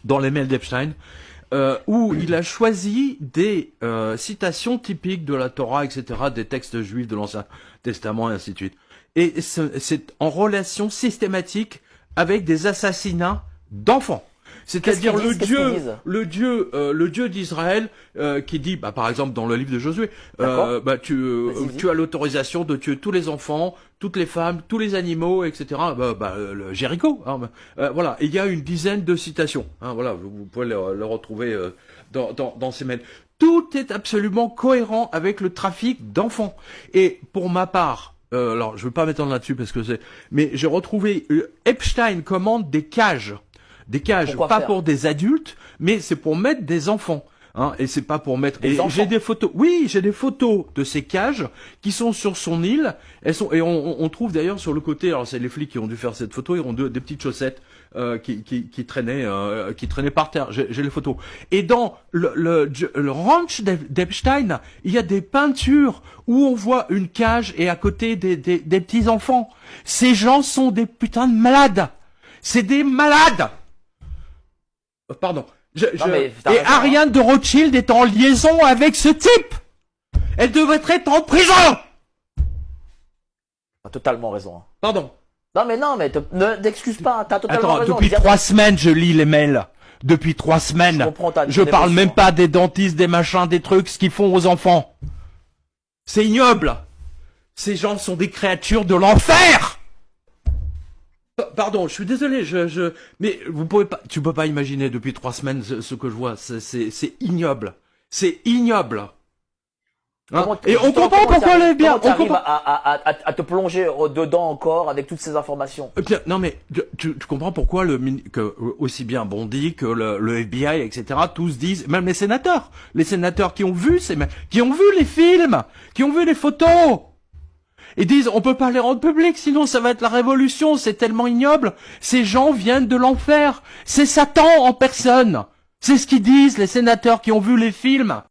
dans les mails d'Epstein, où il a choisi des citations typiques de la Torah, etc., des textes juifs de l'Ancien Testament et ainsi de suite. Et c'est en relation systématique avec des assassinats d'enfants. C'est-à-dire le Dieu d'Israël qui dit, bah, par exemple dans le livre de Josué, tu as l'autorisation de tuer tous les enfants, toutes les femmes, tous les animaux, etc. Le Jéricho, hein, voilà. Et il y a une dizaine de citations. Hein, voilà, vous pouvez le retrouver dans ces mails. Tout est absolument cohérent avec le trafic d'enfants. Et pour ma part, alors je veux pas m'étendre là-dessus parce que mais j'ai retrouvé Epstein commande des cages. Des cages, pas pour des adultes, mais c'est pour mettre des enfants. Hein, et c'est pas pour mettre. Et j'ai des photos. Oui, j'ai des photos de ces cages qui sont sur son île. Elles sont et on trouve d'ailleurs sur le côté. Alors c'est les flics qui ont dû faire cette photo. Ils ont des petites chaussettes qui traînaient par terre. J'ai les photos. Et dans le ranch d'Epstein, il y a des peintures où on voit une cage et à côté des petits enfants. Ces gens sont des putains de malades. C'est des malades. Pardon. Et Ariane de Rothschild est en liaison avec ce type. Elle devrait être en prison. T'as totalement raison. Hein. Pardon. Non, mais ne t'excuse pas. T'as totalement raison. Depuis 3 semaines, je lis les mails. Depuis 3 semaines. Je parle même pas des dentistes, des machins, des trucs, ce qu'ils font aux enfants. C'est ignoble. Ces gens sont des créatures de l'enfer. Pardon, je suis désolé, mais tu peux pas imaginer depuis 3 semaines ce que je vois, c'est ignoble, c'est ignoble. Hein, et on comprend pourquoi elle est bien. Comment tu arrives à te plonger dedans encore avec toutes ces informations? Bien, non mais tu comprends pourquoi aussi bien Bondi que le FBI, etc. Tous disent, même les sénateurs qui ont vu les films, qui ont vu les photos. Ils disent, on peut pas les rendre publics, sinon ça va être la révolution, c'est tellement ignoble. Ces gens viennent de l'enfer. C'est Satan en personne. C'est ce qu'ils disent, les sénateurs qui ont vu les films.